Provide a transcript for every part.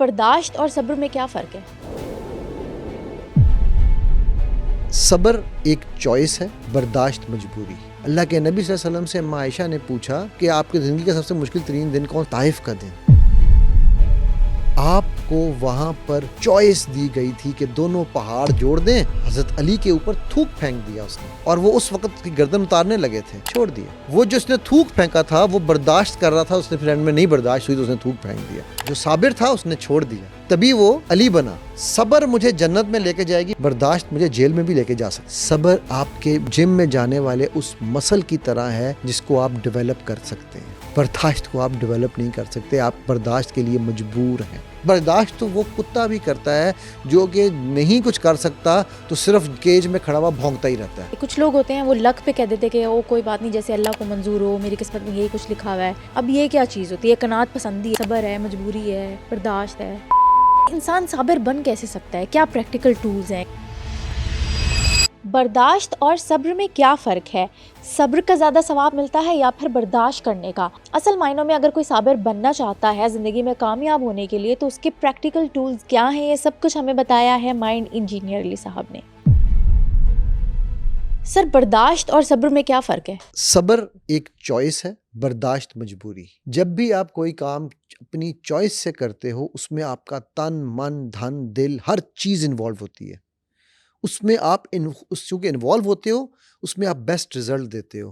برداشت اور صبر میں کیا فرق ہے؟ صبر ایک چوائس ہے، برداشت مجبوری۔ اللہ کے نبی صلی اللہ علیہ وسلم سے اماں عائشہ نے پوچھا کہ آپ کی زندگی کا سب سے مشکل ترین دن کون؟ طائف کا دن۔ آپ کو وہاں پر چوائس دی گئی تھی کہ دونوں پہاڑ جوڑ دیں، حضرت علی کے اوپر تھوک پھینک دیا اس نے، اور وہ اس وقت کی گردن اتارنے لگے تھے، چھوڑ دیا۔ وہ جو اس نے تھوک پھینکا تھا وہ برداشت کر رہا تھا، اس نے پھر اینڈ میں نہیں برداشت ہوئی تو اس نے تھوک پھینک دیا۔ جو صابر تھا اس نے چھوڑ دیا، تبھی وہ علی بنا۔ صبر مجھے جنت میں لے کے جائے گی، برداشت مجھے جیل میں بھی لے کے جا سکتی۔ صبر آپ کے جم میں جانے والے اس مسل کی طرح ہے جس کو آپ ڈیولپ کر سکتے ہیں، برداشت کو آپ ڈیولپ نہیں کر سکتے، آپ برداشت کے لیے مجبور ہیں۔ برداشت تو وہ کتا بھی کرتا ہے جو کہ نہیں کچھ کر سکتا تو صرف کیج میں کھڑا ہوا بھونکتا ہی رہتا ہے۔ کچھ لوگ ہوتے ہیں وہ لک پہ کہہ دیتے کہ وہ کوئی بات نہیں، جیسے اللہ کو منظور ہو، میری قسمت میں یہی کچھ لکھا ہوا ہے۔ اب یہ کیا چیز ہوتی ہے؟ قناعت پسندی ہے، صبر ہے، مجبوری ہے، برداشت ہے۔ انسان صابر بن کیسے سکتا ہے؟ کیا پریکٹیکل ٹولز ہیں؟ برداشت اور صبر میں کیا فرق ہے؟ صبر کا زیادہ ثواب ملتا ہے یا پھر برداشت کرنے کا؟ اصل معنوں میں اگر کوئی صابر بننا چاہتا ہے زندگی میں کامیاب ہونے کے لیے تو اس کے پریکٹیکل ٹولز کیا ہیں، یہ سب کچھ ہمیں بتایا ہے مائنڈ انجینئر علی صاحب نے۔ سر، برداشت اور صبر میں کیا فرق ہے؟ صبر ایک چوائس ہے، برداشت مجبوری۔ جب بھی آپ کوئی کام اپنی چوائس سے کرتے ہو اس میں آپ کا تن، من، دھن، دل، ہر چیز انوالو ہوتی ہے۔ اس میں آپ چونکہ انوالو ہوتے ہو اس میں آپ بیسٹ رزلٹ دیتے ہو۔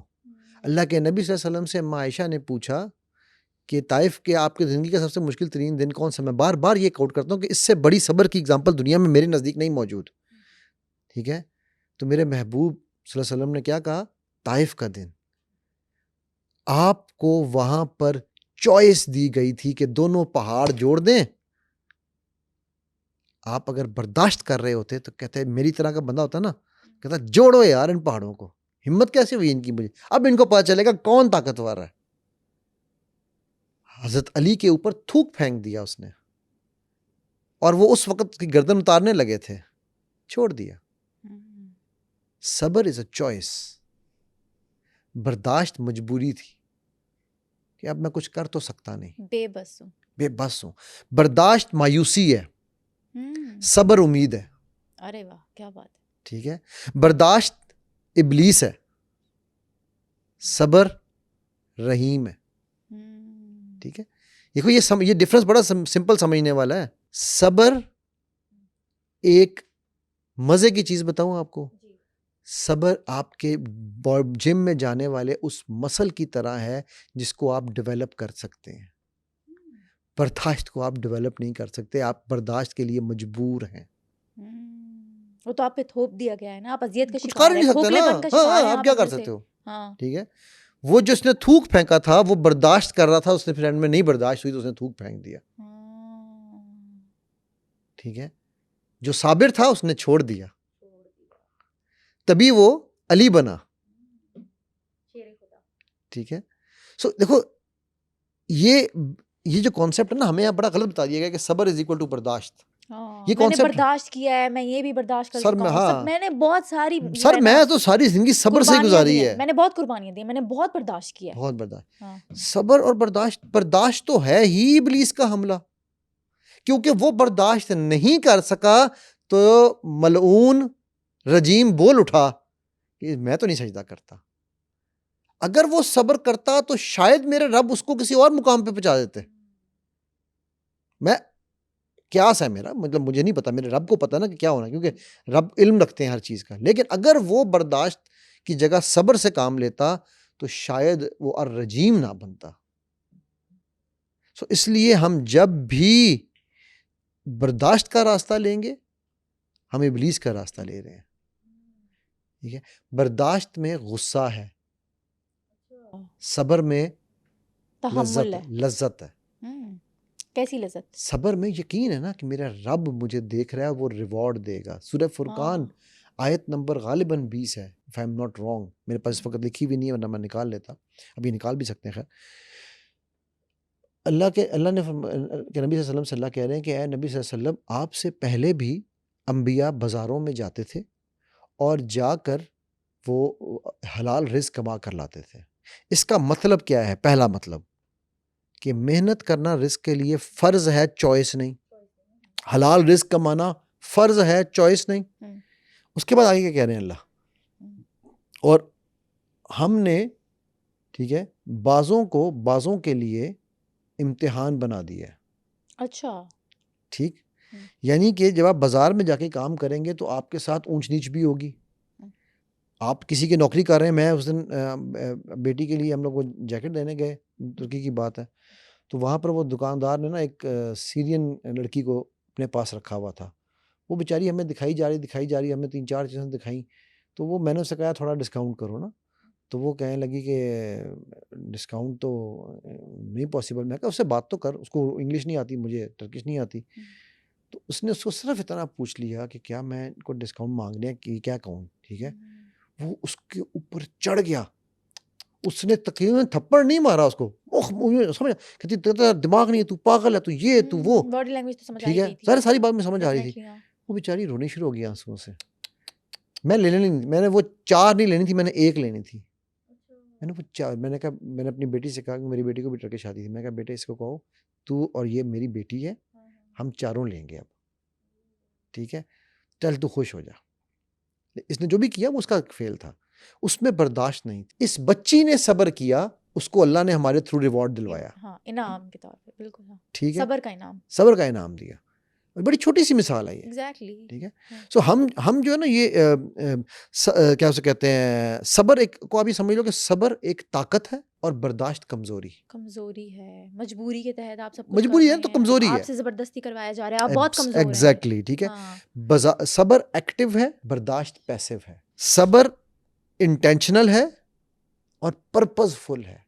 اللہ کے نبی صلی اللہ علیہ وسلم سے اماں عائشہ نے پوچھا کہ طائف کے آپ کی زندگی کا سب سے مشکل ترین دن کون سا؟ میں بار بار یہ کوٹ کرتا ہوں کہ اس سے بڑی صبر کی اگزامپل دنیا میں میرے نزدیک نہیں موجود، ٹھیک ہے؟ تو میرے محبوب صلی اللہ علیہ وسلم نے کیا کہا؟ طائف کا دن۔ آپ کو وہاں پر چوائس دی گئی تھی کہ دونوں پہاڑ جوڑ دیں، آپ اگر برداشت کر رہے ہوتے تو کہتے میری طرح کا بندہ ہوتا نا، کہتا جوڑو یار ان پہاڑوں کو۔ ہمت کیسے ہوئی ان کی؟ مجھے اب ان کو پتا چلے گا کون طاقتور ہے۔ حضرت علی کے اوپر تھوک پھینک دیا اس نے، اور وہ اس وقت کی گردن اتارنے لگے تھے، چھوڑ دیا۔ صبر از اے چوائس، برداشت مجبوری تھی کہ اب میں کچھ کر تو سکتا نہیں، بے بس ہوں۔ برداشت مایوسی ہے، صبر امید ہے۔ ارے واہ، کیا بات ہے! ٹھیک ہے، برداشت ابلیس ہے، صبر رحیم ہے۔ ٹھیک ہے، دیکھو یہ ڈفرنس بڑا سمپل سمجھنے والا ہے۔ صبر ایک مزے کی چیز بتاؤں آپ کو، صبر آپ کے جم میں جانے والے اس مسل کی طرح ہے جس کو آپ ڈیولپ کر سکتے ہیں۔ برداشت کو آپ ڈیولپ نہیں کر سکتے، آپ برداشت کے لیے مجبور ہیں۔ وہ تو آپ پہ تھوپ دیا گیا ہے نا، آپ اذیت کا کچھ شکار کر ہیں، نہیں سکتے کھوکھلے پن کا شکار ہیں نا، آپ کیا کر سکتے ہو؟ ٹھیک ہے، وہ جو اس نے تھوک پھینکا تھا وہ برداشت کر رہا تھا، اس نے پھر اینڈ میں نہیں برداشت ہوئی تو اس نے تھوک پھینک دیا۔ ٹھیک ہے، جو صابر تھا اس نے چھوڑ دیا، تبھی وہ علی بنا۔ ٹھیک ہے، سو دیکھو یہ جو کانسیپٹ ہے نا، ہمیں یہاں بڑا غلط بتا دیا گیا کہ صبر از اکول ٹو برداشت۔ یہ میں نے برداشت کیا ہے، میں یہ بھی برداشت کر چکا ہوں، میں نے بہت ساری، سر میں تو ساری زندگی صبر سے گزاری ہے، میں نے بہت قربانیاں دی، میں نے بہت برداشت کیا ہے، بہت برداشت۔ صبر اور برداشت تو ہے ہی ابلیس کا حملہ، کیونکہ وہ برداشت نہیں کر سکا تو ملعون رجیم بول اٹھا کہ میں تو نہیں سجدہ کرتا۔ اگر وہ صبر کرتا تو شاید میرے رب اس کو کسی اور مقام پہ پہنچا دیتے۔ میں قیاس ہے میرا، مطلب مجھے نہیں پتا، میرے رب کو پتا نا کہ کیا ہونا، کیونکہ رب علم رکھتے ہیں ہر چیز کا۔ لیکن اگر وہ برداشت کی جگہ صبر سے کام لیتا تو شاید وہ الرجیم نہ بنتا۔ اس لیے ہم جب بھی برداشت کا راستہ لیں گے ہم ابلیس کا راستہ لے رہے ہیں۔ ٹھیک ہے، برداشت میں غصہ ہے، صبر میں لذت ہے۔ کیسی لذت؟ صبر میں یقین ہے نا کہ میرا رب مجھے دیکھ رہا ہے، وہ ریوارڈ دے گا۔ سورہ فرقان آیت نمبر غالباً 20 ہے، if I'm not wrong، میرے پاس اس وقت لکھی بھی نہیں ہے ورنہ میں نکال لیتا، ابھی نکال بھی سکتے ہیں۔ خیر، اللہ نے نبی صلی اللہ علیہ وسلم سے اللہ کہہ رہے ہیں کہ اے نبی صلی اللہ علیہ وسلم، آپ سے پہلے بھی انبیاء بازاروں میں جاتے تھے اور جا کر وہ حلال رزق کما کر لاتے تھے۔ اس کا مطلب کیا ہے؟ پہلا مطلب کہ محنت کرنا رزق کے لیے فرض ہے، چوائس نہیں۔ حلال رزق کمانا فرض ہے، چوائس نہیں. اس کے بعد آگے کیا کہہ رہے ہیں اللہ، اور ہم نے ٹھیک ہے بعضوں کے لیے امتحان بنا دیا ہے. اچھا ٹھیک، یعنی کہ جب آپ بازار میں جا کے کام کریں گے تو آپ کے ساتھ اونچ نیچ بھی ہوگی. آپ کسی کی نوکری کر رہے ہیں، میں اس دن بیٹی کے لیے ہم لوگ کو جیکٹ دینے گئے، ترکی کی بات ہے، تو وہاں پر وہ دکاندار نے نا ایک سیرین لڑکی کو اپنے پاس رکھا ہوا تھا. وہ بیچاری ہمیں دکھائی جا رہی، ہمیں 3-4 چیزیں دکھائیں، تو وہ میں نے اس سے کہا تھوڑا ڈسکاؤنٹ کرو نا، تو وہ کہنے لگی کہ ڈسکاؤنٹ تو نہیں پاسبل. میں کہا اس سے بات تو کر، اس کو انگلش نہیں آتی، مجھے ٹرکش نہیں آتی. تو اس نے اس کو صرف اتنا پوچھ لیا کہ کیا میں ان کو ڈسکاؤنٹ مانگنے کی کیا کہوں. ٹھیک ہے، وہ اس کے اوپر چڑھ گیا، اس نے تقریباً تھپڑ نہیں مارا اس کو، سمجھ کہتی تیرا دماغ نہیں ہے، تو پاگل ہے، تو یہ تو وہ. باڈی لینگویج تو سمجھ ٹھیک آئی ہے، گئی ساری بات میں سمجھ آ رہی تھی. وہ بیچاری رونی شروع ہو گئی آنسوؤں سے. میں لینے نہیں، میں نے وہ 4 نہیں لینی تھی، میں نے 1 لینی تھی. میں نے وہ 4، میں نے کہا، میں نے اپنی بیٹی سے کہا کہ میری بیٹی کو بھی ٹرکی شادی تھی، میں نے کہا بیٹے اس کو کہو تو اور یہ میری بیٹی ہے، ہم چاروں لیں گے اب. ٹھیک ہے، چل تو خوش ہو جا. اس نے جو بھی کیا وہ اس کا فیل تھا، اس میں برداشت نہیں تھی. اس بچی نے صبر کیا، اس کو اللہ نے ہمارے تھرو ریوارڈ دلوایا. ہاں، انعام کے طور پہ، بالکل. ٹھیک ہے، صبر کا انعام، صبر کا انعام دیا. بڑی چھوٹی سی مثال ہے یہ. ایگزیکٹلی. ٹھیک ہے، سو ہم جو ہے نا یہ کیا اسے کہتے ہیں، صبر ایک کو آپ یہ سمجھ لو کہ صبر ایک طاقت ہے اور برداشت کمزوری ہے، مجبوری کے تحت آپ سب کچھ مجبوری ہے تو کمزوری ہے، آپ سے زبردستی کروایا جا رہا ہے، آپ بہت کمزور ہیں. ایگزیکٹلی. ٹھیک ہے، صبر ایکٹیو ہے، برداشت پیسو ہے. صبر انٹینشنل ہے اور پرپز فل ہے،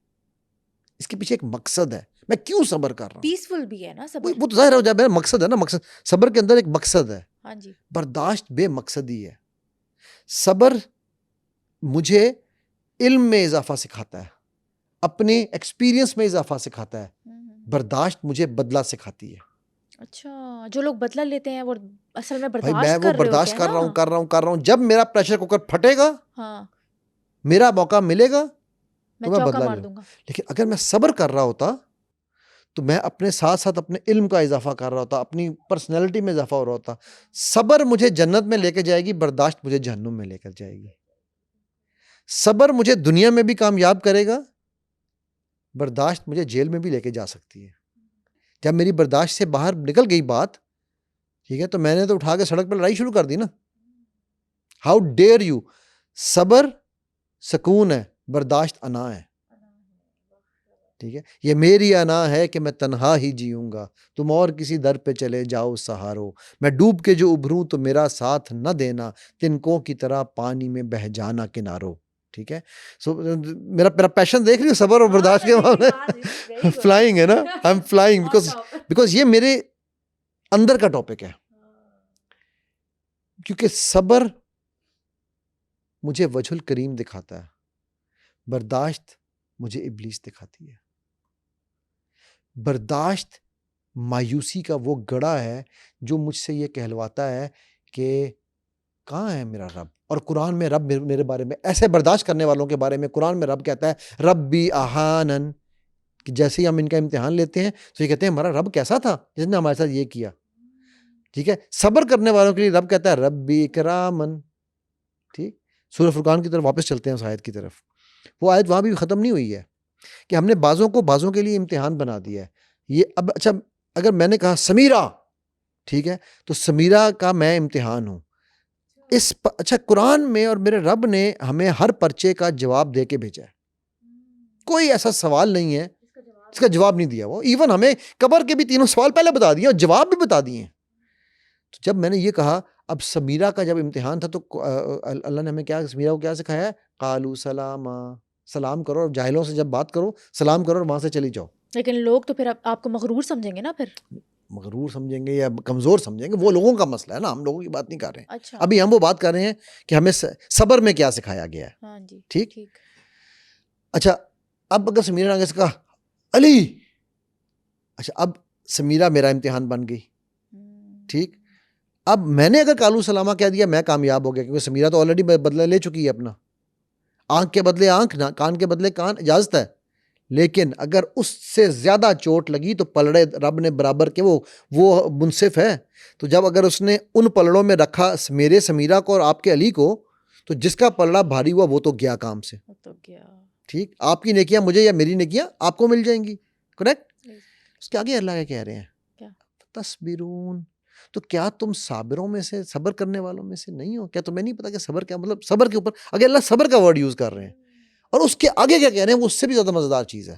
اس کے پیچھے ایک مقصد ہے، میں کیوں صبر کر رہا ہوں. پیسفل بھی ہے نا صبر، وہ تو ظاہر ہو جائے، مقصد ہے نا، مقصد صبر کے اندر ایک مقصد ہے. ہاں جی. برداشت بے مقصدی ہے. صبر مجھے علم میں اضافہ سکھاتا ہے، اپنے ایکسپیرینس میں اضافہ سکھاتا ہے. برداشت مجھے بدلہ سکھاتی ہے. اچھا، جو لوگ بدلہ لیتے ہیں وہ اصل میں بھائی میں برداشت وہ کر رہے برداشت ہوتے ہیں کر رہا ہوں. جب میرا پریشر کوکر پھٹے گا، ہاں، میرا موقع ملے گا تو میں چوکا بدلہ مار لوں. دوں گا. لیکن اگر میں صبر کر رہا ہوتا تو میں اپنے ساتھ ساتھ اپنے علم کا اضافہ کر رہا ہوتا، اپنی پرسنالٹی میں اضافہ ہو رہا ہوتا. صبر مجھے جنت میں لے کے جائے گی، برداشت مجھے جہنم میں لے کر جائے گی. صبر مجھے دنیا میں بھی کامیاب کرے گا، برداشت مجھے جیل میں بھی لے کے جا سکتی ہے. جب میری برداشت سے باہر نکل گئی بات، ٹھیک ہے، تو میں نے تو اٹھا کے سڑک پہ لڑائی شروع کر دی نا. How dare you. صبر سکون ہے، برداشت انا ہے. ٹھیک ہے، یہ میری انا ہے کہ میں تنہا ہی جیوں گا، تم اور کسی در پہ چلے جاؤ سہارو. میں ڈوب کے جو ابھروں تو میرا ساتھ نہ دینا، تنکوں کی طرح پانی میں بہہ جانا کنارو. ٹھیک ہے، سو میرا پیشن دیکھ رہی ہو صبر اور برداشت کے معاملے. فلائنگ ہے نا، آئی ایم فلائنگ بیکاز یہ میرے اندر کا ٹاپک ہے. کیونکہ صبر مجھے وجہ الکریم دکھاتا ہے، برداشت مجھے ابلیس دکھاتی ہے. برداشت مایوسی کا وہ گڑھا ہے جو مجھ سے یہ کہلواتا ہے کہ کہاں ہے میرا رب. اور قرآن میں رب میرے بارے میں، ایسے برداشت کرنے والوں کے بارے میں قرآن میں رب کہتا ہے ربی احانن، کہ جیسے ہی ہم ان کا امتحان لیتے ہیں تو یہ کہتے ہیں ہمارا رب کیسا تھا جس نے ہمارے ساتھ یہ کیا. ٹھیک ہے، صبر کرنے والوں کے لیے رب کہتا ہے ربی اکرامن. ٹھیک، سورہ فرقان کی طرف واپس چلتے ہیں اس آیت کی طرف. وہ آیت وہاں بھی ختم نہیں ہوئی ہے کہ ہم نے بعضوں کے لیے امتحان بنا دیا ہے. یہ اب اچھا، اگر میں نے کہا سمیرہ، ٹھیک ہے، تو سمیرہ کا میں امتحان ہوں. اچھا، قرآن میں اور میرے رب نے ہمیں ہر پرچے کا جواب دے کے بھیجا ہے. کوئی ایسا سوال نہیں ہے اس کا جواب نہیں دیا. وہ ایون ہمیں قبر کے بھی 3 سوال پہلے بتا دیے اور جواب بھی بتا دیے. تو جب میں نے یہ کہا، اب سمیرہ کا جب امتحان تھا تو اللہ نے ہمیں کیا، سمیرہ کو کیا سکھایا ہے، قالوا سلاما، سلام کرو، اور جاہلوں سے جب بات کرو سلام کرو اور وہاں سے چلی جاؤ. لیکن لوگ تو پھر آپ کو مغرور سمجھیں گے نا، پھر مغرور سمجھیں گے یا کمزور سمجھیں گے، وہ لوگوں کا مسئلہ ہے نا، ہم لوگوں کی بات نہیں کر رہے ہیں. اچھا، ابھی ہم وہ بات کر رہے ہیں کہ ہمیں صبر میں کیا سکھایا گیا ہے. ہاں جی، ٹھیک. اچھا، اب اگر سمیرہ نے کہا علی، اچھا اب سمیرہ میرا امتحان بن گئی. ٹھیک، اب میں نے اگر قالوا سلاما کہہ دیا میں کامیاب ہو گیا، کیونکہ سمیرہ تو آلریڈی بدلہ لے چکی ہے اپنا. آنکھ کے بدلے آنکھ، کان کے بدلے کان، اجازت ہے. لیکن اگر اس سے زیادہ چوٹ لگی تو پلڑے رب نے برابر کے وہ منصف ہے. تو جب اگر اس نے ان پلڑوں میں رکھا میرے سمیرہ کو اور آپ کے علی کو, تو جس کا پلڑا بھاری ہوا وہ تو گیا کام سے. ٹھیک, آپ کی نیکیاں مجھے یا میری نیکیاں آپ کو مل جائیں گی. کریکٹ. اس کے آگے اللہ کیا کہہ رہے ہیں, تصبرون, تو کیا تم صابروں میں سے, صبر کرنے والوں میں سے نہیں ہو؟ کیا تمہیں نہیں پتا کہ صبر کیا مطلب؟ صبر کے اوپر اگر اللہ صبر کا ورڈ یوز کر رہے ہیں, اور اس کے آگے کیا کہہ رہے ہیں, وہ اس سے بھی زیادہ مزیدار چیز ہے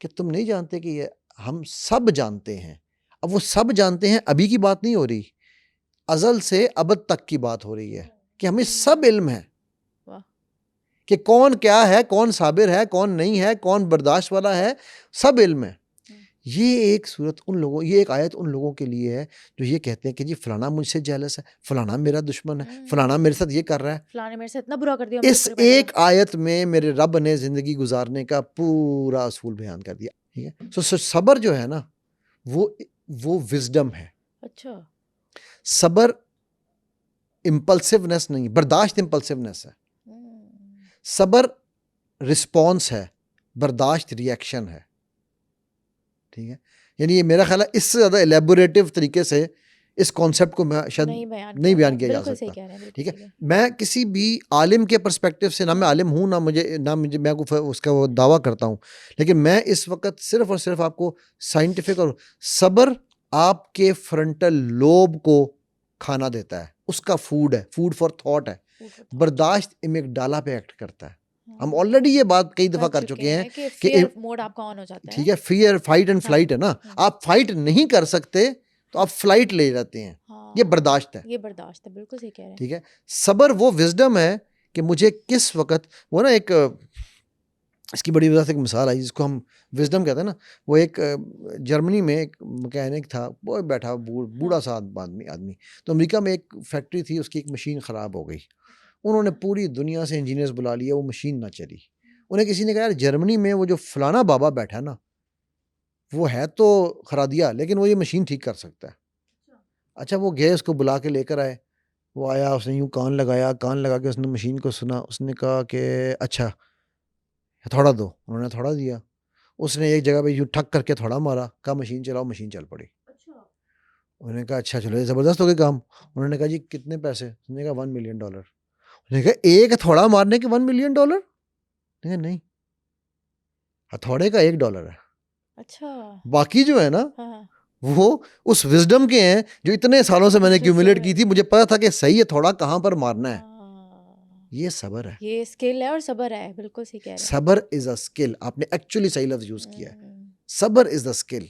کہ تم نہیں جانتے کہ یہ ہم سب جانتے ہیں. اب وہ سب جانتے ہیں, ابھی کی بات نہیں ہو رہی, ازل سے ابد تک کی بات ہو رہی ہے کہ ہمیں سب علم ہے کہ کون کیا ہے, کون صابر ہے, کون نہیں ہے, کون برداشت والا ہے, سب علم ہے. یہ ایک صورت ان لوگوں, یہ ایک آیت ان لوگوں کے لیے ہے جو یہ کہتے ہیں کہ جی فلانا مجھ سے جیلس ہے, فلانا میرا دشمن ہے, فلانا میرے ساتھ یہ کر رہا ہے, فلانے میرے سے اتنا برا کر دیا. اس ایک آیت میں میرے رب نے زندگی گزارنے کا پورا اصول بیان کر دیا. ٹھیک ہے, سو صبر جو ہے نا وہ وزڈم ہے. اچھا, صبر امپلسونیس نہیں, برداشت امپلسونیس ہے. صبر رسپانس ہے, برداشت ری ایکشن ہے. ٹھیک ہے, یعنی یہ میرا خیال ہے اس سے زیادہ الیبوریٹو طریقے سے اس کانسیپٹ کو میں شاید نہیں بیان کیا جا سکتا. ٹھیک ہے, میں کسی بھی عالم کے پرسپیکٹو سے, نہ میں عالم ہوں نہ مجھے میں اس کا وہ دعویٰ کرتا ہوں, لیکن میں اس وقت صرف اور صرف آپ کو سائنٹیفک, اور صبر آپ کے فرنٹل لوب کو کھانا دیتا ہے, اس کا فوڈ ہے, فوڈ فار تھاٹ ہے. برداشت امیگڈالا پہ ایکٹ کرتا ہے. ہم آلریڈی یہ بات کئی دفعہ کر چکے ہیں کہ موڈ آپ کا آن ہو جاتا ہے. ٹھیک ہے, فیئر, فائٹ اینڈ فلائٹ ہے نا, آپ فائٹ نہیں کر سکتے تو آپ فلائٹ لے جاتے ہیں. یہ برداشت ہے, یہ برداشت ہے, بالکل صحیح کہہ رہے ہیں. ٹھیک ہے, صبر وہ وزڈم ہے کہ مجھے کس وقت, وہ نا ایک اس کی بڑی وجہ سے ایک مثال آئی جس کو ہم وزڈم کہتے ہیں نا. وہ ایک جرمنی میں ایک مکینک تھا, وہ بیٹھا بوڑھا سا آدمی, تو امریکہ میں ایک فیکٹری تھی, اس کی ایک مشین خراب ہو گئی. انہوں نے پوری دنیا سے انجینئرز بلا لیے, وہ مشین نہ چلی. انہیں کسی نے کہا یار جرمنی میں وہ جو فلانا بابا بیٹھا نا, وہ ہے تو خرادیا, لیکن وہ یہ مشین ٹھیک کر سکتا ہے. اچھا, وہ گئے, اس کو بلا کے لے کر آئے. وہ آیا, اس نے یوں کان لگا کے اس نے مشین کو سنا. اس نے کہا کہ اچھا تھوڑا دو. انہوں نے تھوڑا دیا. اس نے ایک جگہ پہ یوں ٹھک کر کے تھوڑا مارا, کہا مشین چلاؤ, مشین چل پڑی. انہوں نے کہا اچھا چلو, یہ زبردست ہو گیا کام. انہوں نے کہا جی کتنے پیسے؟ انہوں نے کہا $1 ملین. انہوں نے کہا ایک ہتھوڑا مارنے کے $1 ملین؟ نہیں, ہتھوڑے کا $1 ہے. اچھا, باقی جو ہے نا وہ اس وزڈم کے ہیں جو اتنے سالوں سے میں نے ایکیومولیٹ کی تھی. مجھے پتا تھا کہ صحیح ہتھوڑا کہاں پر مارنا ہے. یہ صبر ہے, یہ اسکل ہے, اور صبر ہے, بالکل صحیح کہہ رہے ہیں. صبر از اے اسکل. آپ نے ایکچولی صحیح لفظ یوز کیا ہے, صبر از دا اسکل.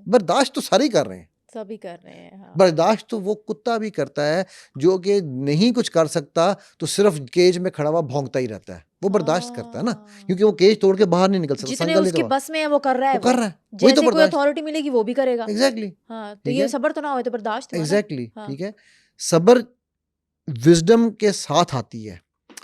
برداشت تو سارے کر رہے ہیں, سبھی کر رہے ہیں. برداشت تو وہ کتا بھی کرتا ہے جو کہ نہیں کچھ کر سکتا تو صرف کیج میں کھڑا ہوا بھونکتا ہی رہتا ہے. وہ برداشت کرتا ہے نا, کیونکہ وہ کیج توڑ کے باہر نہیں نکل سکتا. جتنے اس کے بس میں ہے وہ کر رہا ہے, وہی تو جیسے کوئی اتھارٹی ملے گی وہ بھی کرے گا. ایگزیکٹلی. ہاں, تو یہ صبر تو نہ ہوئے تو برداشت. ایگزیکٹلی, ٹھیک ہے. صبر وزڈم کے ساتھ آتی ہے,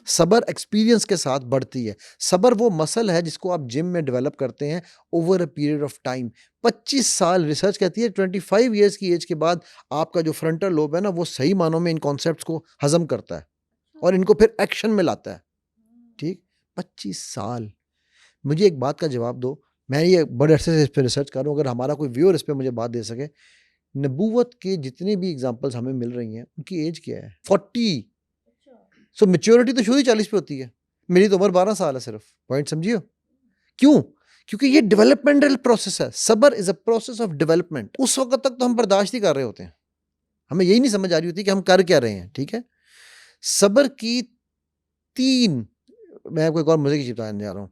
صبر ایکسپیرینس کے ساتھ بڑھتی ہے. صبر وہ مسل ہے جس کو آپ جم میں ڈیولپ کرتے ہیں over a period of time. 25 سال, ریسرچ کہتی ہے 25 ایئرس کی ایج کے بعد آپ کا جو فرنٹل لوب ہے نا, وہ صحیح معنوں میں ان کانسیپٹس کو ہضم کرتا ہے اور ان کو پھر ایکشن میں لاتا ہے. ٹھیک, 25 سال. مجھے ایک بات کا جواب دو, میں یہ بڑے عرصے سے اس پہ ریسرچ کر رہا ہوں, اگر ہمارا کوئی ویور اس پہ مجھے بات دے سکے. نبوت کے جتنے بھی اگزامپلس ہمیں مل رہی ہیں ان کی ایج کیا ہے؟ 40. سو میچورٹی تو شروع ہی 40 پہ ہوتی ہے. میری تو عمر 12 سال ہے صرف. پوائنٹ سمجھیے کیوں؟ کیونکہ یہ ڈیولپمنٹل پروسیس ہے. صبر از اے پروسیس آف ڈیولپمنٹ. اس وقت تک تو ہم برداشت ہی کر رہے ہوتے ہیں, ہمیں یہی نہیں سمجھ آ رہی ہوتی کہ ہم کر کیا رہے ہیں. ٹھیک ہے, صبر کی 3, میں آپ کو ایک اور مزے کی چیز بتانے جا رہا ہوں.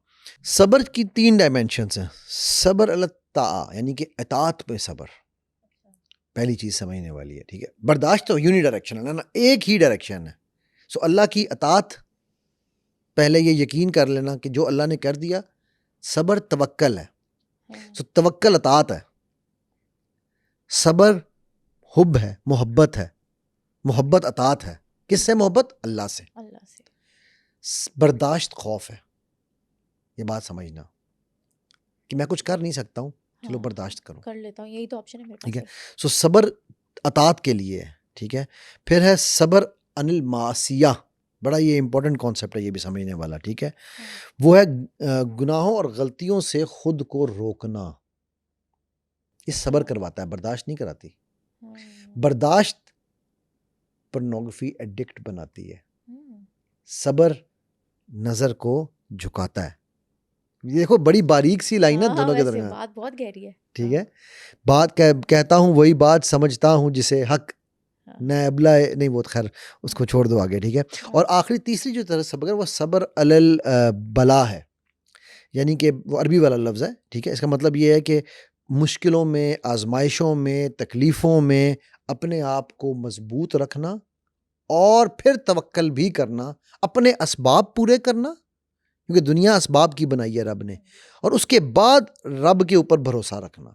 صبر کی 3 ڈائمینشنز ہیں. صبر الطاعہ, یعنی کہ اطاعت پہ صبر, پہلی چیز سمجھنے والی ہے. ٹھیک ہے, برداشت تو یونی ڈائریکشن ہے نا, ایک ہی ڈائریکشن ہے. سو اللہ کی اطاعت, پہلے یہ یقین کر لینا کہ جو اللہ نے کر دیا. صبر توکل ہے, سو توکل اطاعت ہے. صبر حب ہے, محبت ہے, محبت اطاعت ہے. کس سے محبت؟ اللہ سے. برداشت خوف ہے. یہ بات سمجھنا کہ میں کچھ کر نہیں سکتا ہوں, چلو برداشت کروں, کر لیتا ہوں, یہی تو آپشن ہے میرے پاس. ٹھیک ہے, سو صبر اطاعت کے لیے ہے. ٹھیک ہے, پھر ہے صبر عن المعصیہ, بڑا یہ امپورٹنٹ کانسیپٹ ہے، یہ بھی سمجھنے والا، ٹھیک ہے. وہ ہے گناہوں اور غلطیوں سے خود کو روکنا. یہ صبر کرواتا ہے، برداشت نہیں کراتی. برداشت پورنوگرافی ایڈکٹ بناتی ہے، صبر نظر کو جھکاتا ہے. یہ دیکھو بڑی باریک سی لائن ہے دونوں کے درمیان، بات بہت گہری ہے. ٹھیک ہے. بات کہتا ہوں وہی بات سمجھتا ہوں جسے حق نہ ابلا نہیں، وہ خیر اس کو چھوڑ دو آگے، ٹھیک ہے. اور آخری تیسری جو طرح صبر ہے وہ صبر علل بلا ہے، یعنی کہ وہ عربی والا لفظ ہے، ٹھیک ہے. اس کا مطلب یہ ہے کہ مشکلوں میں، آزمائشوں میں، تکلیفوں میں اپنے آپ کو مضبوط رکھنا اور پھر توکل بھی کرنا، اپنے اسباب پورے کرنا، کیونکہ دنیا اسباب کی بنائی ہے رب نے، اور اس کے بعد رب کے اوپر بھروسہ رکھنا.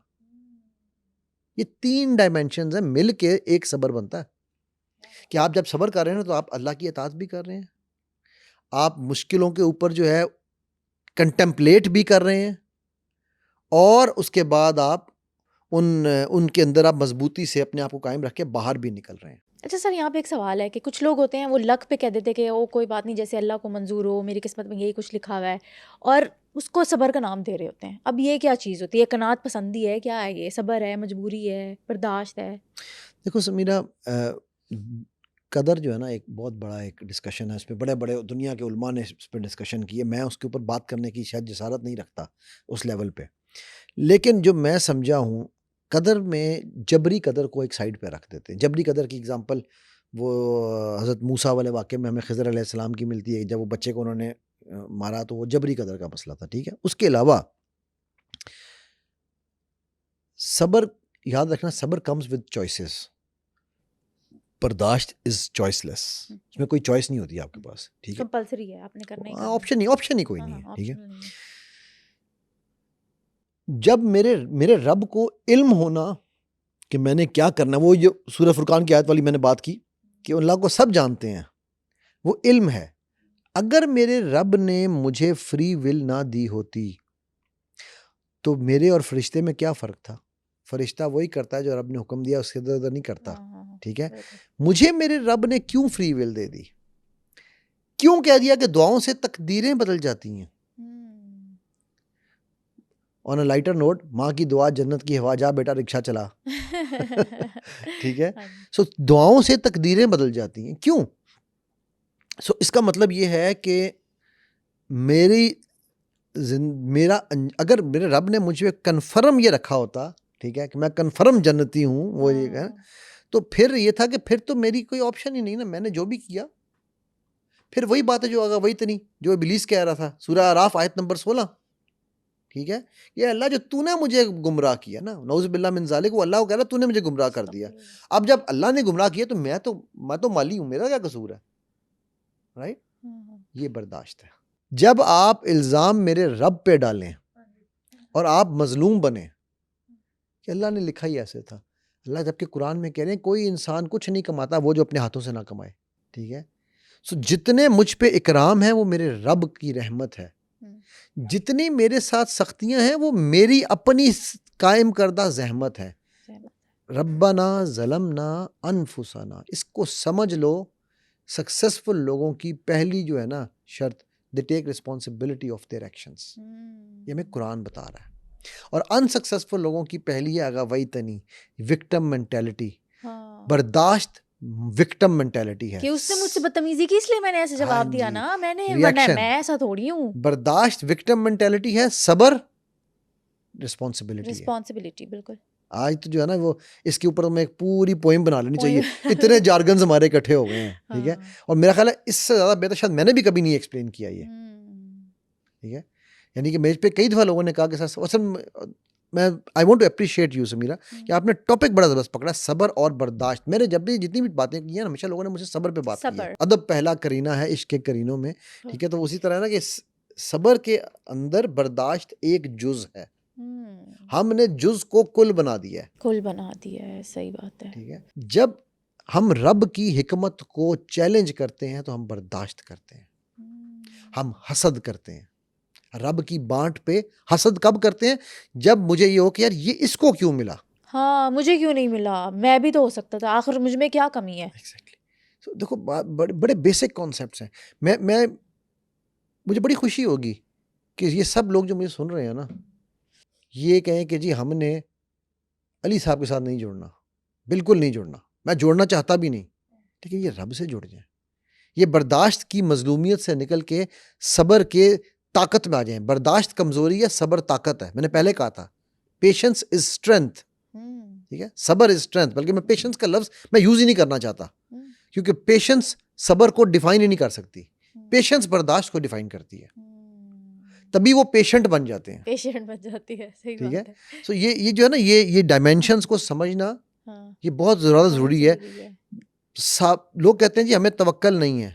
یہ 3 ڈائمینشنز ہیں، مل کے ایک صبر بنتا ہے. کہ آپ جب صبر کر رہے ہیں تو آپ اللہ کی اطاعت بھی کر رہے ہیں، آپ مشکلوں کے اوپر جو ہے کنٹمپلیٹ بھی کر رہے ہیں، اور اس کے بعد آپ ان کے اندر آپ مضبوطی سے اپنے آپ کو قائم رکھ کے باہر بھی نکل رہے ہیں. اچھا سر، یہاں پہ ایک سوال ہے کہ کچھ لوگ ہوتے ہیں وہ لک پہ کہہ دیتے کہ وہ کوئی بات نہیں، جیسے اللہ کو منظور ہو، میری قسمت میں یہی کچھ لکھا ہوا ہے، اور اس کو صبر کا نام دے رہے ہوتے ہیں. اب یہ کیا چیز ہوتی ہے؟ قناعت پسندی ہے؟ کیا ہے یہ؟ صبر ہے، مجبوری ہے، برداشت ہے؟ دیکھو سمیرہ، قدر جو ہے نا ایک بہت بڑا ایک ڈسکشن ہے، اس پہ بڑے بڑے دنیا کے علماء نے اس پہ ڈسکشن کی ہے. میں اس کے اوپر بات کرنے کی شاید جسارت نہیں رکھتا اس لیول پہ، لیکن جو میں سمجھا ہوں، قدر میں جبری قدر کو ایک سائڈ پہ رکھ دیتے ہیں. جبری قدر کی اگزامپل وہ حضرت موسیٰ والے واقعے میں ہمیں خضر علیہ السلام کی ملتی ہے، جب وہ بچے کو انہوں نے مارا تو وہ جبری قدر کا مسئلہ تھا، ٹھیک ہے. اس کے علاوہ صبر، یاد رکھنا، صبر کمز ود چوائسز، برداشت از چوائس لیس. اس میں کوئی چوائس نہیں ہوتی آپ کے پاس، ٹھیک ہے، کمپلسری ہے، آپ نے کرنا ہی کرنا ہے. آپشن ہی کوئی نہیں ہے، ٹھیک ہے. جب میرے رب کو علم ہونا کہ میں نے کیا کرنا، وہ جو سورہ فرقان کی آیت والی میں نے بات کی کہ اللہ کو سب جانتے ہیں، وہ علم ہے. اگر میرے رب نے مجھے فری ول نہ دی ہوتی تو میرے اور فرشتے میں کیا فرق تھا؟ فرشتہ وہی کرتا ہے جو رب نے حکم دیا، اس کے ادھر نہیں کرتا، ٹھیک ہے. مجھے میرے رب نے کیوں فری ول دے دی؟ کیوں کہہ دیا کہ دعاؤں سے تقدیریں بدل جاتی ہیں؟ آن اے لائٹر نوٹ، ماں کی دعا جنت کی ہوا، جا بیٹا رکشہ چلا، ٹھیک ہے. سو دعاؤں سے تقدیریں بدل جاتی ہیں، کیوں؟ سو اس کا مطلب یہ ہے کہ اگر میرے رب نے مجھے کنفرم یہ رکھا ہوتا، ٹھیک ہے، کہ میں کنفرم جنتی ہوں، وہ یہ ہے، تو پھر یہ تھا کہ پھر تو میری کوئی آپشن ہی نہیں نا، میں نے جو بھی کیا پھر وہی بات ہے جو آگا وہی تنی جو ابلیس کہہ رہا تھا، سورہ اعراف آیت نمبر 16، ٹھیک ہے. یہ اللہ جو تو نے مجھے گمراہ کیا نا، نعوذ باللہ من ذالک، وہ اللہ کو کہہ رہا تو نے مجھے گمراہ کر دیا. اب جب اللہ نے گمراہ کیا تو میں تو مالی ہوں، میرا کیا قصور ہے، رائٹ. یہ برداشت ہے. جب آپ الزام میرے رب پہ ڈالیں اور آپ مظلوم بنیں کہ اللہ نے لکھا ہی ایسے تھا، اللہ جبکہ قرآن میں کہہ رہے ہیں کوئی انسان کچھ نہیں کماتا وہ جو اپنے ہاتھوں سے نہ کمائے، ٹھیک ہے. سو جتنے مجھ پہ اکرام ہے وہ میرے رب کی رحمت ہے، جتنی میرے ساتھ سختیاں ہیں وہ میری اپنی قائم کردہ زحمت ہے. ربنا ظلمنا انفسنا، اس کو سمجھ لو. سکسیسفل لوگوں کی پہلی جو ہے نا شرط، they take responsibility of their actions. یہ ہمیں قرآن بتا رہا ہے. اور انسکسیسفل لوگوں کی پہلی ہے اغوی تنی، وکٹم مینٹیلٹی، برداشت وکٹم مینٹیلٹی ہے کہ اس نے مجھ سے بدتمیزی کی اس لیے میں نے ایسے جواب دیا نا، میں نے میں ایسا تھوڑی ہوں. برداشت وکٹم مینٹیلٹی ہے، صبر رسپانسبلٹی. بالکل. آج تو جو ہے نا وہ اس کے اوپر ہمیں ایک پوری پوئم بنا لینی چاہیے، اتنے جارگنز ہمارے اکٹھے ہو گئے ہیں، ٹھیک ہے. اور میرا خیال ہے اس سے زیادہ بہتر شاید میں نے بھی کبھی نہیں ایکسپلین کیا یہ، ٹھیک ہے. یعنی کہ میرے پہ کئی دفعہ لوگوں نے کہا کہ اصل میں I want to appreciate you Sameera کہ آپ نے ٹاپک بڑا زبردست پکڑا، صبر اور برداشت. میں نے جب بھی جتنی بھی باتیں کی ہیں ہمیشہ لوگوں نے مجھے صبر پہ بات کی ہے. ادب پہلا کرینہ ہے عشق کے کرینوں میں، ٹھیک ہے. تو اسی طرح ہے نا کہ صبر کے اندر برداشت ایک جز ہے، ہم نے جز کو کل بنا دیا ہے، صحیح بات ہے، ٹھیک ہے. جب ہم رب کی حکمت کو چیلنج کرتے ہیں تو ہم برداشت کرتے ہیں، ہم حسد کرتے ہیں. رب کی بانٹ پہ حسد کب کرتے ہیں؟ جب مجھے یہ ہو کہ یار یہ اس کو کیوں ملا، ہاں مجھے کیوں نہیں ملا، میں بھی تو ہو سکتا تھا، آخر مجھ میں کیا کمی ہے. ایگزیکٹلی. دیکھو بڑے بڑے بیسک کانسیپٹس ہیں. میں مجھے بڑی خوشی ہوگی کہ یہ سب لوگ جو مجھے سن رہے ہیں نا یہ کہیں کہ جی ہم نے علی صاحب کے ساتھ نہیں جڑنا, بالکل نہیں جڑنا, میں جوڑنا چاہتا بھی نہیں, لیکن یہ رب سے جڑ جائیں, یہ برداشت کی مظلومیت سے نکل کے صبر کے طاقت میں آ جائیں. برداشت کمزوری ہے, صبر طاقت ہے. میں نے پہلے کہا تھا پیشنس از اسٹرینتھ, ٹھیک ہے, صبر از اسٹرینتھ. بلکہ میں پیشنس کا لفظ میں یوز ہی نہیں کرنا چاہتا, کیونکہ پیشنس صبر کو ڈیفائن ہی نہیں کر سکتی, پیشنس برداشت کو ڈیفائن کرتی ہے, تبھی وہ پیشنٹ بن جاتے ہیں. پیشنٹ بن جاتی ہے, صحیح ٹھیک ہے, بات ہے. سو یہ جو ہے نا یہ ڈائمینشنس کو سمجھنا یہ بہت زیادہ ضروری ہے. لوگ کہتے ہیں جی ہمیں توکل نہیں ہے,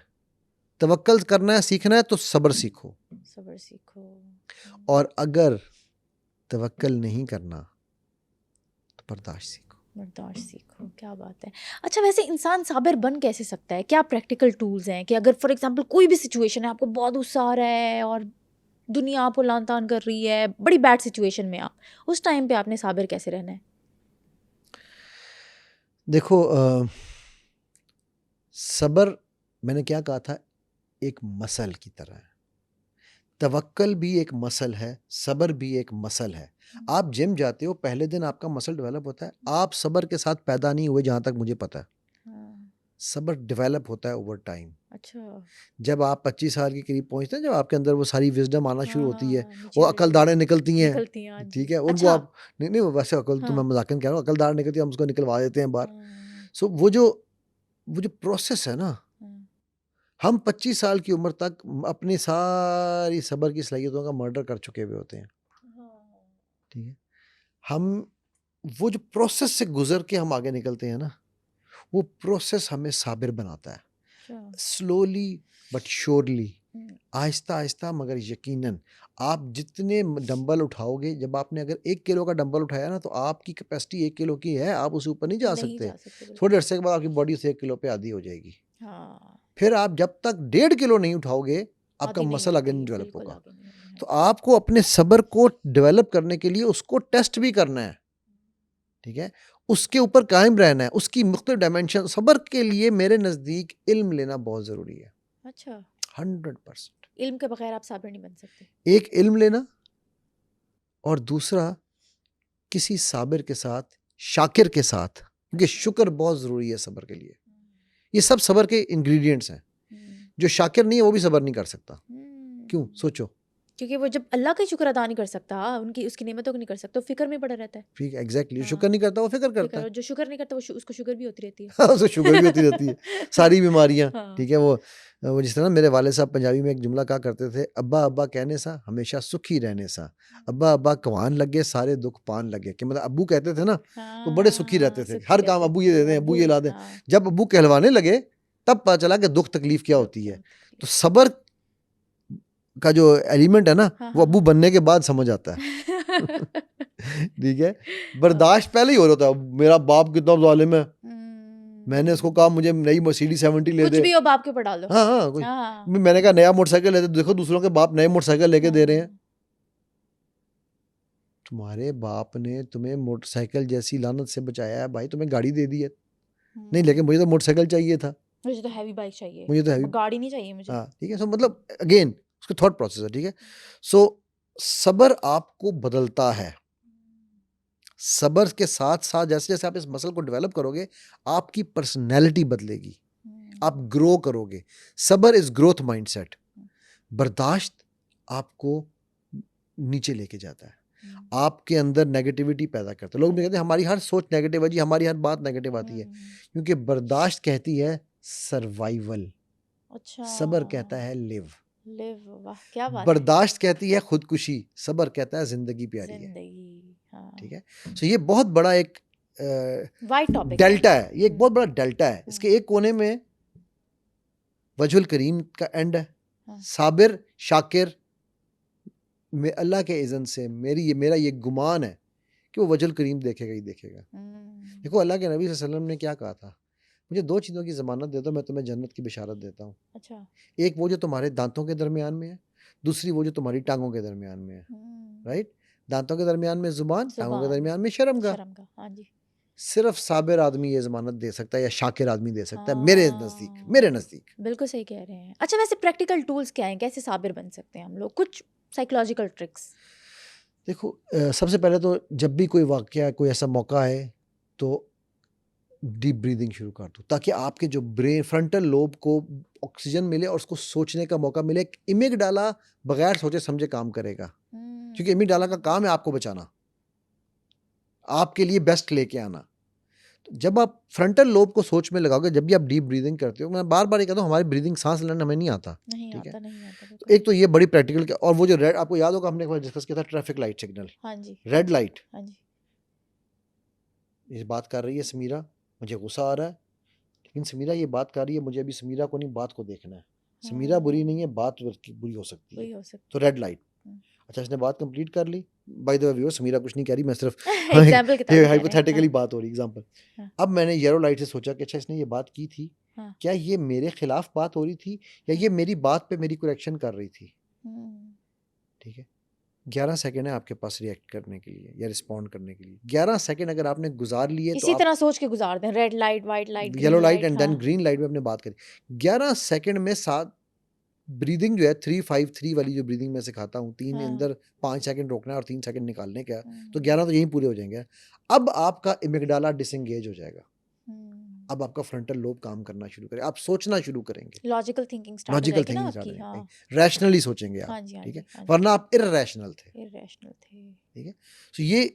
توکل کرنا ہے, سیکھنا ہے تو صبر سیکھو. صبر سیکھو. اور اگر توکل نہیں کرنا تو برداشت سیکھو. برداشت سیکھو, کیا بات ہے. اچھا ویسے انسان صابر بن کیسے سکتا ہے؟ کیا پریکٹیکل ٹولز ہیں کہ اگر فار ایگزامپل کوئی بھی سچویشن ہے, آپ کو بہت غصہ آ رہا ہے اور دنیا آپ کو لان تان کر رہی ہے, بڑی بیڈ سچویشن میں, آپ اس ٹائم پہ آپ نے صابر کیسے رہنا ہے؟ دیکھو صبر میں نے کیا کہا تھا, ایک مسل کی طرح ہے. توکل بھی ایک مسل ہے, صبر بھی ایک مسل ہے. آپ جم جاتے ہو, پہلے دن آپ کا مسل ڈیولپ ہوتا ہے, آپ صبر کے ساتھ پیدا نہیں ہوئے جہاں تک مجھے پتا ہے. صبر ڈیولپ ہوتا ہے اوور ٹائم. اچھا, جب آپ 25 سال کے قریب پہنچتے ہیں, جب آپ کے اندر وہ ساری وزڈم آنا شروع ہوتی ہے, وہ عقل داریں نکلتی ہیں, ٹھیک ہے, ان کو آپ نہیں ویسے عقل تو میں مذاق کہہ رہا ہوں, عقل دار نکلتی ہے, ہم اس کو نکلوا دیتے ہیں باہر. سو وہ جو پروسیس ہے نا, ہم 25 سال کی عمر تک اپنی ساری صبر کی صلاحیتوں کا مرڈر کر چکے ہوئے ہوتے ہیں. ٹھیک ہے, ہم وہ جو پروسیس سے گزر کے ہم آگے نکلتے ہیں نا, وہ پروسیس ہمیں صابر بناتا ہے. سلولی بٹ شورلی, آہستہ آہستہ مگر یقیناً. آپ جتنے ڈمبل اٹھاؤ گے, جب آپ نے اگر 1 کلو کا ڈمبل اٹھایا نا, تو آپ کی کیپیسٹی 1 کلو کی ہے, آپ اسے اوپر نہیں جا سکتے. تھوڑے عرصے کے بعد آپ کی باڈی اسے 1 کلو پہ عادی ہو جائے گی. پھر آپ جب تک 1.5 کلو نہیں اٹھاؤ گے, آپ کا مسل آگے نہیں ڈیولپ ہوگا. تو آپ کو اپنے صبر کو ڈیولپ کرنے کے لیے اس کو ٹیسٹ بھی کرنا ہے. ٹھیک ہے, اس کے اوپر قائم رہنا ہے, اس کی مختلف ڈائمینشن. صبر کے لیے میرے نزدیک علم لینا بہت ضروری ہے. اچھا, 100%. علم کے بغیر آپ صابر نہیں بن سکتے. ایک علم لینا, اور دوسرا کسی صابر کے ساتھ, شاکر کے ساتھ, کیونکہ شکر بہت ضروری ہے صبر کے لیے. یہ سب صبر کے انگریڈینٹس ہیں. جو شاکر نہیں ہے وہ بھی صبر نہیں کر سکتا. کیوں؟ سوچو. کیونکہ وہ جب اللہ کا شکر ادا نہیں کر سکتا, اس کی نعمتوں کو نہیں کر سکتا, فکر میں پڑا رہتا ہے. ٹھیک ہے, ایگزیکٹلی. شکر نہیں کرتا وہ فکر کرتا ہے. جو شکر نہیں کرتا اس کو شوگر بھی ہوتی رہتی ہے. اس کو شوگر بھی ہوتی رہتی ہے, ساری بیماریاں. ٹھیک ہے, وہ جس طرح میرے والد صاحب پنجابی میں ایک جملہ کہا کرتے تھے, ابا ابا کہنے سا ہمیشہ سکھی رہنے سا, ابا ابا کوان لگے سارے دکھ پان لگے. کہ مطلب ابو کہتے تھے نا تو بڑے سکھی رہتے تھے, ہر کام ابو یہ دے دیں, ابو یہ لا دیں. جب ابو کہلوانے لگے تب پتہ چلا کہ دکھ تکلیف کیا ہوتی ہے. تو صبر کا جو ایلیمنٹ ہے نا, وہ ابو بننے کے بعد سمجھ آتا ہے. ٹھیک ہے, برداشت پہلے ہی ہو رہا تھا. میرا باپ کتنا ظالم ہے, میں نے اس کو کہا مجھے نئی مرسیڈیز 70 لے دے, کچھ بھی ہو باپ کے اوپر ڈال دو. ہاں, میں نے کہا نیا موٹر سائیکل لے دے, دیکھو دوسروں کے باپ نئے موٹر سائیکل لے کے دے رہے ہیں. تمہارے باپ نے تمہیں موٹر سائیکل جیسی لعنت سے بچایا ہے بھائی, تمہیں گاڑی دے دی ہے. نہیں, لیکن مجھے تو موٹر سائیکل چاہیے تھا, مجھے تو ہیوی بائک چاہیے, مجھے تو ہیوی گاڑی نہیں چاہیے مجھے. ہاں, ٹھیک ہے. سو مطلب اگین اس کا تھاٹ پروسیس ہے. ٹھیک ہے, سو صبر آپ کو بدلتا ہے. صبر کے ساتھ ساتھ جیسے جیسے آپ اس مسل کو ڈیولپ کرو گے, آپ کی پرسنالٹی بدلے گی, آپ گرو کرو گے. صبر از گروتھ مائنڈ سیٹ. برداشت آپ کو نیچے لے کے جاتا ہے, آپ کے اندر نیگیٹیوٹی پیدا کرتا ہے. لوگ بھی کہتے ہیں ہماری ہر سوچ نیگیٹو ہے, جی ہماری ہر بات نیگیٹو آتی ہے, کیونکہ برداشت کہتی ہے سروائیول, صبر کہتا ہے لیو. برداشت کہتی ہے خودکشی, صبر کہتا ہے زندگی پیاری ہے. ٹھیک ہے, سو یہ بہت بڑا ایک ڈیلٹا ہے, یہ ایک بہت بڑا ڈیلٹا ہے. اس کے ایک کونے میں وجہ الکریم کا اینڈ ہے, صابر شاکر میں اللہ کے اذن سے میرا یہ گمان ہے کہ وہ وجہ الکریم دیکھے گا ہی دیکھے گا. دیکھو اللہ کے نبی صلی اللہ علیہ وسلم نے کیا کہا تھا, مجھے 2 چیزوں کی ضمانت دے دو, میں تمہیں جنت کی بشارت دیتا ہوں. اچھا, ایک وہ جو تمہارے دانتوں کے درمیان میں ہے, دوسری وہ جو تمہاری ٹانگوں کے درمیان میں ہے. رائٹ, دانتوں کے درمیان میں زبان, ٹانگوں کے درمیان میں شرمگاہ. صرف صابر آدمی یہ ضمانت دے سکتا ہے یا شاکر آدمی دے سکتا ہے ہاں، میرے نزدیک. بالکل صحیح کہہ رہے ہیں. اچھا ویسے پریکٹیکل ٹولز کیا ہیں, کیسے صابر بن سکتے ہیں ہم لوگ, کچھ سائیکولوجیکل ٹرکس؟ دیکھو سب سے پہلے تو جب بھی کوئی واقعہ کوئی ایسا موقع آئے تو ڈیپ بریدنگ شروع کر دو, تاکہ آپ کے جو برین فرنٹل لوب کو آکسیجن ملے اور اس کو سوچنے کا موقع ملے. امیگ ڈالا بغیر سوچے سمجھے کام کرے گا, کیونکہ امیگ ڈالا کا کام ہے آپ کو بچانا, آپ کے لیے بیسٹ لے کے آنا. جب آپ فرنٹل لوب کو سوچ میں لگاؤ گے, جب بھی آپ ڈیپ بریدنگ کرتے ہو, میں بار بار یہ کہتا ہوں ہماری بریدنگ سانس لینا ہمیں نہیں آتا, ٹھیک ہے. ایک تو یہ بڑی پریکٹیکل کیا, اور وہ جو ریڈ, آپ کو یاد ہوگا ہم نے ایک بار ڈسکس کیا تھا ٹریفک لائٹ سگنل, ہاں جی, ریڈ لائٹ. ہاں جی, یہ بات کر رہی ہے سمیرہ, مجھے غصہ آ رہا ہے, لیکن سمیرہ یہ بات کر رہی ہے, مجھے ابھی سمیرہ کو نہیں بات کو دیکھنا ہے. سمیرہ بری نہیں ہے, بات بری ہو سکتی ہے, تو ریڈ لائٹ. اچھا اس نے بات کمپلیٹ کر لی, بائی دا وے سمیرہ کچھ نہیں کہہ رہی, میں صرف ہائپوتھیٹیکلی بات ہو رہی ایگزامپل. اب میں نے یلو لائٹ سے سوچا کہ اچھا اس نے یہ بات کی تھی, کیا یہ میرے خلاف بات ہو رہی تھی یا یہ میری بات پہ میری کریکشن کر رہی تھی, ٹھیک ہے. 11 سیکنڈ ہے آپ کے پاس ریئیکٹ کرنے کے لیے یا رسپونڈ کرنے کے لیے. 11 سیکنڈ اگر آپ نے گزار لیے اسی طرح سوچ کے گزار دیں, red light, white light, yellow light and then green light میں اپنے بات کریں. 11 سیکنڈ میں 7 بریدنگ جو ہے 3-5-3 والی جو بریدنگ میں سکھاتا ہوں, 3 اندر 5 سیکنڈ روکنا ہے اور 3 سیکنڈ نکالنے کا, تو 11 تو یہیں پورے ہو جائیں گے. اب آپ کا امیگڈالا ڈس انگیج ہو جائے گا, اب آپ کا فرنٹل لوب کام کرنا شروع کرے, آپ سوچنا شروع کریں گے, لاجیکل تھنکنگ سٹارٹ ہو جائے گی, ریشنلی سوچیں گے آپ, ٹھیک ہے, ورنہ آپ ارریشنل تھے, ٹھیک ہے. تو یہ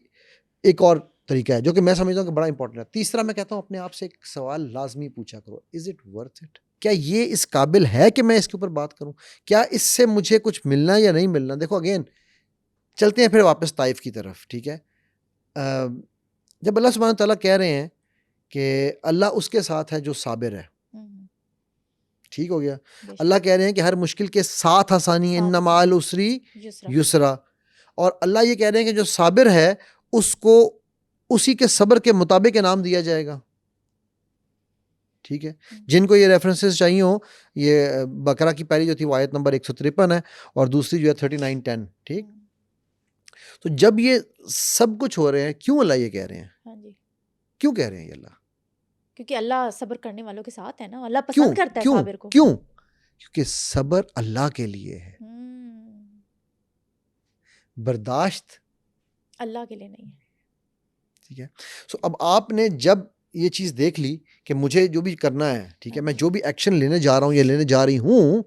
ایک اور طریقہ ہے جو کہ میں سمجھتا ہوں کہ بڑا امپورٹنٹ ہے. تیسرا میں کہتا ہوں اپنے آپ سے ایک سوال لازمی پوچھا کرو, از اٹ ورتھ اٹ, کیا یہ اس قابل ہے کہ میں اس کے اوپر بات کروں, کیا اس سے مجھے کچھ ملنا یا نہیں ملنا. دیکھو اگین چلتے ہیں پھر واپس طائف کی طرف, ٹھیک ہے. جب اللہ سبحانہ تعالیٰ کہہ رہے ہیں کہ اللہ اس کے ساتھ ہے جو صابر ہے, ٹھیک ہو گیا. اللہ کہہ رہے ہیں کہ ہر مشکل کے ساتھ آسانی ہے, ان مع العسر یسرا, اور اللہ یہ کہہ رہے ہیں کہ جو صابر ہے اس کو اسی کے صبر کے مطابق انعام دیا جائے گا, ٹھیک ہے. جن کو یہ ریفرنسز چاہیے ہوں, یہ بقرہ کی پہلی جو تھی وہ آیت نمبر 153 ہے اور دوسری جو ہے 39:10, ٹھیک. تو جب یہ سب کچھ ہو رہے ہیں, کیوں اللہ یہ کہہ رہے ہیں, کیوں کہہ رہے ہیں یہ اللہ, کیونکہ اللہ صبر کرنے والوں کے ساتھ ہے نا, اللہ پسند کرتا ہے صابر کو. کیوں؟ کیونکہ صبر اللہ کے لیے ہے, برداشت اللہ کے لیے نہیں ہے, ٹھیک ہے. سو اب آپ نے جب یہ چیز دیکھ لی کہ مجھے جو بھی کرنا ہے, ٹھیک ہے, میں جو بھی ایکشن لینے جا رہا ہوں یا لینے جا رہی ہوں,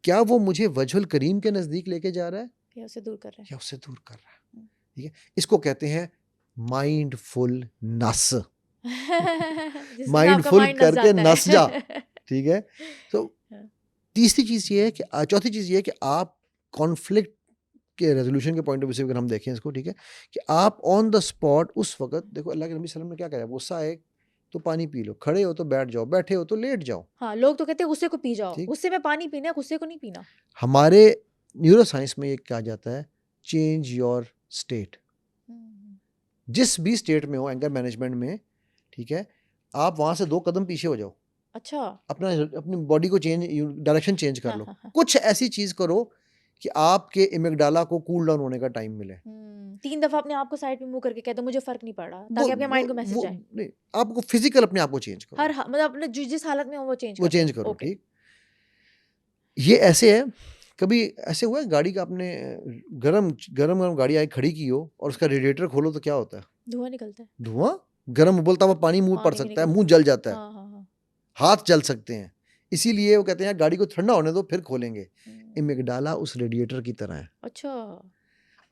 کیا وہ مجھے وجہ الکریم کے نزدیک لے کے جا رہا ہے یا اسے دور کر رہا ہے, یا اسے دور کر رہا ہے, ٹھیک ہے. اس کو کہتے ہیں مائنڈ فل نس, مائنڈ فل کر کے نس جا, ٹھیک ہے. تو تیسری چیز یہ ہے کہ چوتھی چیز یہ ہے کہ آپ کانفلکٹ کے ریزولوشن کے پوائنٹ آف ویو سے اگر ہم دیکھیں اس کو, ٹھیک ہے, کہ آپ آن دا اسپاٹ اس وقت, دیکھو اللہ کے نبی صلی اللہ علیہ وسلم نے کیا کہا, غصہ آئے تو پانی پی لو, کھڑے ہو تو بیٹھ جاؤ, بیٹھے ہو تو لیٹ جاؤ. ہاں لوگ تو کہتے ہیں غصے کو پی جاؤ, غصے میں پانی پینا ہے, غصے کو نہیں پینا. ہمارے نیورو سائنس میں یہ کہا جاتا ہے چینج یور اسٹیٹ, جس بھی اسٹیٹ میں ہو اینگر مینجمنٹ میں, ٹھیک ہے, آپ وہاں سے 2 قدم پیچھے ہو جاؤ, اچھا اپنی باڈی کو ڈائریکشن چینج کر لو, کچھ ایسی چیز کرو کہ آپ کے امیگڈالا کو کول ڈاؤن ہونے کا ٹائم ملے. 3 دفعہ اپنے آپ کو سائڈ پہ موو کر کے کہہ دو مجھے فرق نہیں پڑ رہا, تاکہ اپنے مائنڈ کو میسج جائے. آپ کو فزیکل اپنے آپ کو چینج کرو, ہر مطلب اپنے جس حالت میں ہو وہ چینج کرو, ٹھیک. یہ ایسے ہے, کبھی ایسے ہوا ہے گاڑی کا, اپنے گرم گاڑی آئی کھڑی کی ہو اور اس کا ریڈیٹر کھولو تو کیا ہوتا ہے, دھواں نکلتا ہے, دھواں, گرم ابلتا ہوا پانی منہ پڑ سکتا ہے, منہ جل جاتا ہے, ہاتھ جل سکتے ہیں. اسی لیے وہ کہتے ہیں گاڑی کو ٹھنڈا ہونے دو پھر کھولیں گے. امیگڈالا اس ریڈیٹر کی طرح ہے. اچھا,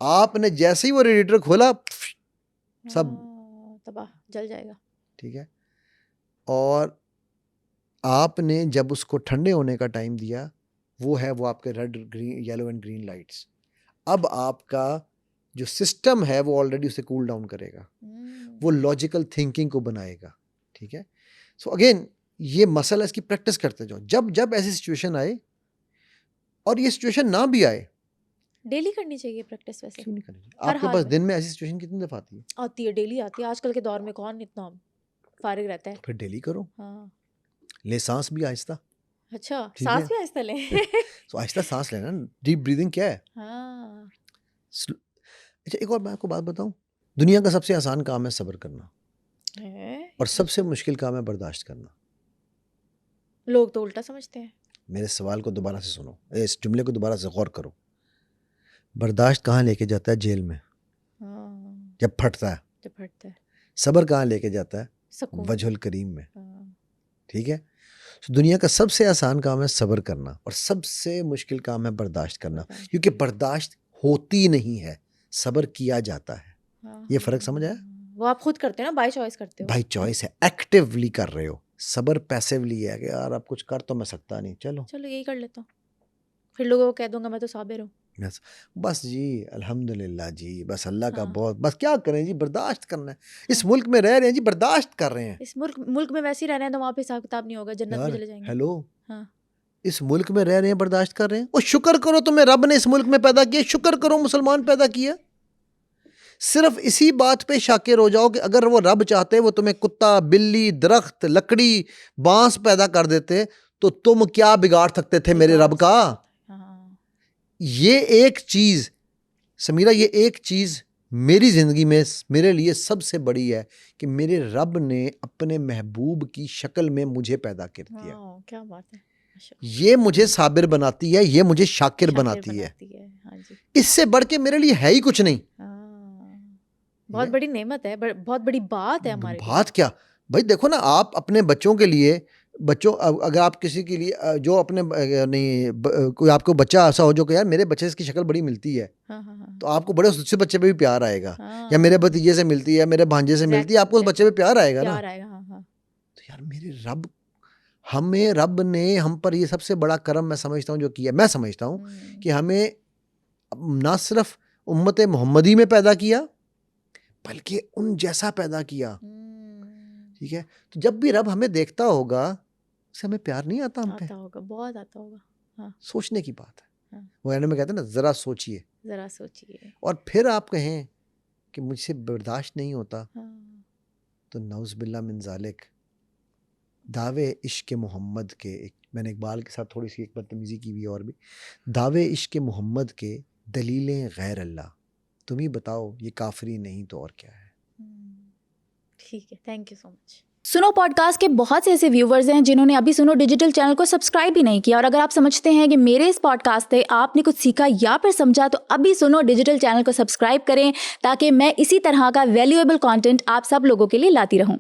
آپ نے جیسے ہی وہ ریڈیٹر کھولا سب تباہ, جل جائے گا, ٹھیک ہے. اور آپ نے جب اس کو ٹھنڈے ہونے کا ٹائم دیا, وہ ہے وہ آپ کے red, green, yellow and green lights. اب آپ کا جو سسٹم ہے وہ آلریڈی اسے کول ڈاؤن کرے گا, وہ لاجیکل تھنکنگ کو بنائے گا, ٹھیک ہے. سو اگین یہ مسئلہ اس کی پریکٹس کرتے جاؤ, جب ایسی سچویشن آئے, اور یہ سچویشن نہ بھی آئے, ڈیلی کرنی چاہیے پریکٹس. ویسے کیوں نہیں کرنی چاہیے, آپ کے پاس دن میں ایسی سچویشن کتنی دفعہ آتی ہے؟ آتی ہے, ڈیلی آتی ہے. آج کل کے دور میں کون اتنا فارغ رہتا ہے, پھر ڈیلی کرو. ہاں, لے سانس بھی آہستہ. اچھا, سانس بھی آہستہ لیں. تو آہستہ سانس لینا, ڈیپ بریدنگ کیا ہے. ہاں, اچھا ایک اور میں آپ کو بات بتاؤں, دنیا کا سب سے آسان کام ہے صبر کرنا. اور سب سے مشکل کام ہے برداشت کرنا. لوگ تو الٹا سمجھتے ہیں. میرے سوال کو دوبارہ سے سنو, اس جملے کو دوبارہ سے غور کرو. برداشت کہاں لے کے جاتا ہے؟ جیل میں جب پھٹتا ہے. صبر کہاں لے کے جاتا ہے؟ وجہ الکریم میں. ٹھیک ہے. دنیا کا سب سے آسان کام ہے صبر کرنا, اور سب سے مشکل کام ہے برداشت کرنا, کیونکہ برداشت ہوتی نہیں ہے, صبر کیا جاتا ہے. یہ فرق سمجھ آیا؟ وہ آپ خود کرتے ہیں نا, بائی چوائس کرتے ہو. بائی چوائس ہے, ایکٹیولی کر رہے ہو. صبر پیسیولی ہے کہ یار اب کچھ کر تو میں سکتا نہیں, چلو یہی کر لیتا ہوں, پھر لوگوں کو کہہ دوں گا میں تو صابر ہوں. بس جی الحمدللہ جی, بس اللہ کا بہت, بس کیا کریں جی, برداشت کرنا ہے. اس ملک میں رہ رہے ہیں جی, برداشت کر رہے ہیں. اس ملک میں ویسے ہی رہ رہے ہیں تو وہاں پہ حساب کتاب نہیں ہوگا, جنت میں چلے جائیں گے. ہیلو, اس ملک میں رہ رہے ہیں, برداشت کر رہے ہیں. اور شکر کرو تمہیں رب نے اس ملک میں پیدا کیا, شکر کرو مسلمان پیدا کیا. صرف اسی بات پہ شاکر ہو جاؤ کہ اگر وہ رب چاہتے وہ تمہیں کتا, بلی, درخت, لکڑی, بانس پیدا کر دیتے تو تم کیا بگاڑ سکتے تھے میرے رب کا. یہ ایک چیز سمیرہ, یہ ایک چیز میری زندگی میں میرے لیے سب سے بڑی ہے کہ میرے رب نے اپنے محبوب کی شکل میں مجھے پیدا کر دیا. کیا بات ہے. یہ مجھے صابر بناتی ہے, یہ مجھے شاکر بناتی ہے. اس سے بڑھ کے میرے لیے ہے ہی کچھ نہیں. بہت بڑی نعمت ہے, بہت بڑی بات ہے ہمارے لیے. بات کیا بھائی, دیکھو نا, آپ اپنے بچوں کے لیے, اگر آپ کسی کے لیے جو اپنے نہیں, کوئی آپ کو بچہ ایسا ہو جو کہ یار میرے بچے سے کی شکل بڑی ملتی ہے, تو آپ کو بڑے اس سے بچے پہ بھی پیار آئے گا. یا میرے بھتیجے سے ملتی ہے, میرے بھانجے سے ملتی ہے, آپ کو اس بچے پہ پیار آئے گا نا. تو یار میرے رب نے ہم پر یہ سب سے بڑا کرم میں سمجھتا ہوں جو کیا, میں سمجھتا ہوں کہ ہمیں نہ صرف امت محمدی میں پیدا کیا بلکہ ان جیسا پیدا کیا. ٹھیک ہے. تو جب بھی رب ہمیں دیکھتا ہوگا اسے ہمیں پیار نہیں آتا, ہم پہ بہت آتا ہوگا. سوچنے کی بات ہے. وہ میں کہتے ہیں نا, ذرا سوچئے, اور پھر آپ کہیں کہ مجھ سے برداشت نہیں ہوتا, تو نعوذ باللہ من ذالک. دعوے عشق محمد کے, میں نے اقبال کے ساتھ تھوڑی سی ایک بدتمیزی کی بھی, اور بھی دعوے عشق محمد کے دلیلیں غیر اللہ, تم ہی بتاؤ یہ کافری نہیں تو اور کیا ہے. ٹھیک ہے, تھینک یو سو مچ. سنو پوڈ کاسٹ کے بہت سے ایسے ویورز ہیں جنہوں نے ابھی سنو ڈیجیٹل چینل کو سبسکرائب بھی نہیں کیا, اور اگر آپ سمجھتے ہیں کہ میرے اس پوڈ کاسٹ سے آپ نے کچھ سیکھا یا پھر سمجھا, تو ابھی سنو ڈیجیٹل چینل کو سبسکرائب کریں تاکہ میں اسی طرح کا ویلیویبل کانٹینٹ آپ سب لوگوں کے لیے لاتی رہوں.